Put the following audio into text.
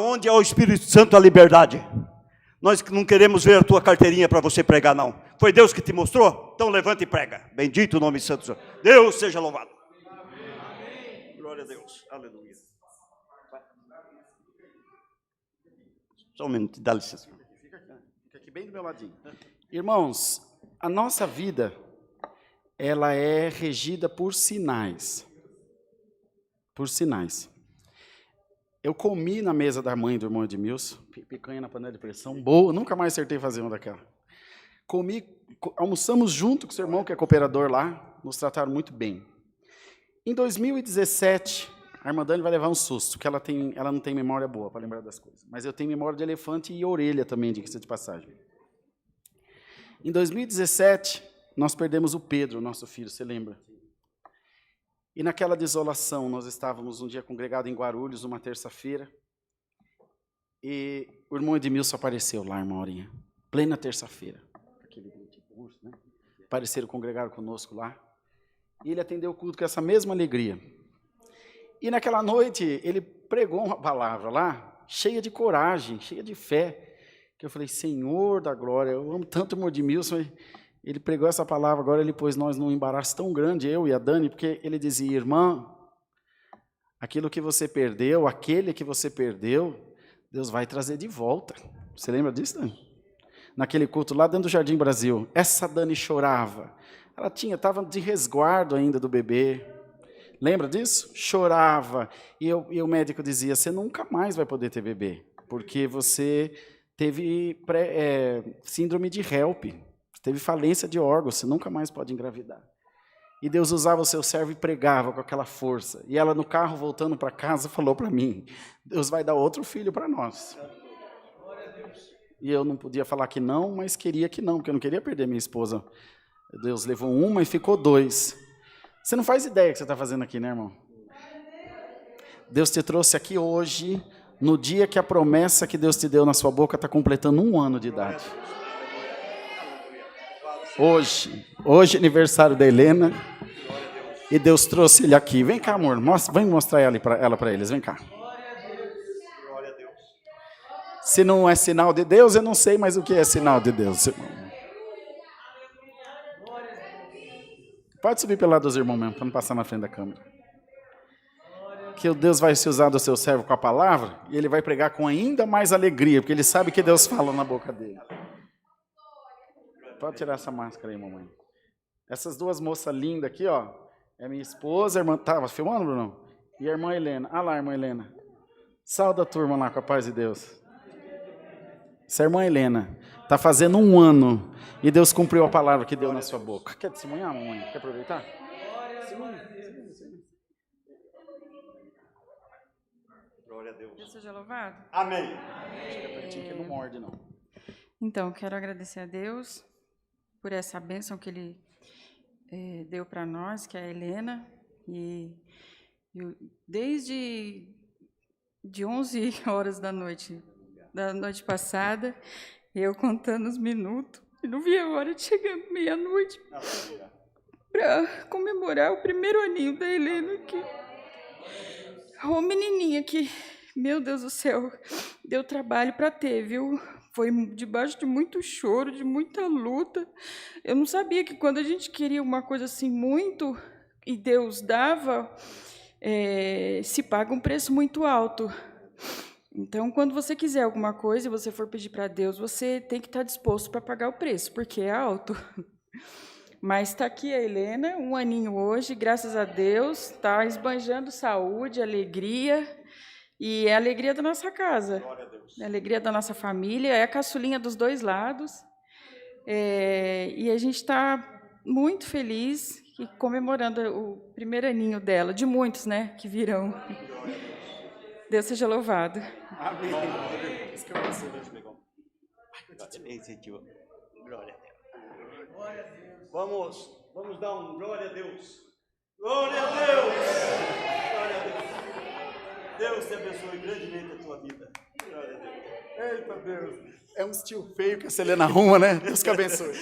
Onde é o Espírito Santo, a liberdade. Nós não queremos ver a tua carteirinha para você pregar, não. Foi Deus que te mostrou? Então levanta e prega. Bendito o nome de Santo Senhor. Deus seja louvado. Amém. Glória a Deus. Aleluia. Só um minuto, dá licença. Fica aqui bem do meu ladinho. Irmãos, a nossa vida, ela é regida por sinais. Por sinais. Eu comi na mesa da mãe do irmão Edmilson, picanha na panela de pressão, boa, nunca mais acertei fazer uma daquela. Almoçamos junto com o seu irmão, que é cooperador lá, nos trataram muito bem. Em 2017, a irmã Dani vai levar um susto, porque ela não tem memória boa para lembrar das coisas. Mas eu tenho memória de elefante e orelha também, diga-se de passagem. Em 2017, nós perdemos o Pedro, nosso filho, você lembra? E naquela desolação, nós estávamos um dia congregados em Guarulhos, uma terça-feira, e o irmão Edmilson apareceu lá, irmã Aurinha, plena terça-feira. Aquele tipo urso, né? Apareceram, congregaram conosco lá, e ele atendeu o culto com essa mesma alegria. E naquela noite, ele pregou uma palavra lá, cheia de coragem, cheia de fé, que eu falei, Senhor da glória, eu amo tanto o irmão Edmilson. Ele pregou essa palavra, agora ele pôs nós num embaraço tão grande, eu e a Dani, porque ele dizia, irmã, aquilo que você perdeu, aquele que você perdeu, Deus vai trazer de volta. Você lembra disso, Dani? Naquele culto lá dentro do Jardim Brasil, essa Dani chorava. Ela estava de resguardo ainda do bebê. Lembra disso? Chorava. E o médico dizia, você nunca mais vai poder ter bebê, porque você teve síndrome de HELP. Teve falência de órgãos, você nunca mais pode engravidar. E Deus usava o seu servo e pregava com aquela força. E ela no carro, voltando para casa, falou para mim, Deus vai dar outro filho para nós. E eu não podia falar que não, mas queria que não, porque eu não queria perder minha esposa. Deus levou uma e ficou 2. Você não faz ideia do que você está fazendo aqui, né, irmão? Deus te trouxe aqui hoje, no dia que a promessa que Deus te deu na sua boca está completando 1 ano de idade. Hoje é aniversário da Helena, e Deus trouxe ele aqui. Vem cá, amor, vem mostrar ela para eles, vem cá. Se não é sinal de Deus, eu não sei mais o que é sinal de Deus. Pode subir pelo lado dos irmãos mesmo, para não passar na frente da câmera. Que o Deus vai se usar do seu servo com a palavra, e ele vai pregar com ainda mais alegria, porque ele sabe que Deus fala na boca dele. Pode tirar essa máscara aí, mamãe. Essas 2 moças lindas aqui, ó, é minha esposa, a irmã... Tava filmando, Bruno? E a irmã Helena. Ah lá, irmã Helena. Salve a turma lá, com a paz de Deus. Essa é a irmã Helena. Está fazendo 1 ano. E Deus cumpriu a palavra que deu na sua boca. Quer testemunhar, mamãe? Quer aproveitar? Glória a Deus. Deus seja louvado. Amém. Chega pertinho que não morde, não. Então, quero agradecer a Deus por essa bênção que Ele deu para nós, que é a Helena. E desde 11 horas da noite passada, eu contando os minutos, e não vi a hora de chegar meia-noite para comemorar o primeiro aninho da Helena aqui. Ô, menininha que, meu Deus do céu, deu trabalho para ter, viu? Foi debaixo de muito choro, de muita luta. Eu não sabia que quando a gente queria uma coisa assim muito, e Deus dava, se paga um preço muito alto. Então, quando você quiser alguma coisa e você for pedir para Deus, você tem que estar disposto para pagar o preço, porque é alto. Mas está aqui a Helena, 1 aninho hoje, graças a Deus, está esbanjando saúde, alegria, e é a alegria da nossa casa, é a alegria da nossa família, é a caçulinha dos 2 lados, e a gente está muito feliz e comemorando o primeiro aninho dela, de muitos, né, que virão. Deus seja louvado. Amém. Glória a Deus. Vamos dar um glória a Deus. Glória a Deus. Glória a Deus. Deus te abençoe grandemente a tua vida. Glória a Deus. Eita Deus. É um tio feio que a Helena arruma, né? Deus que abençoe.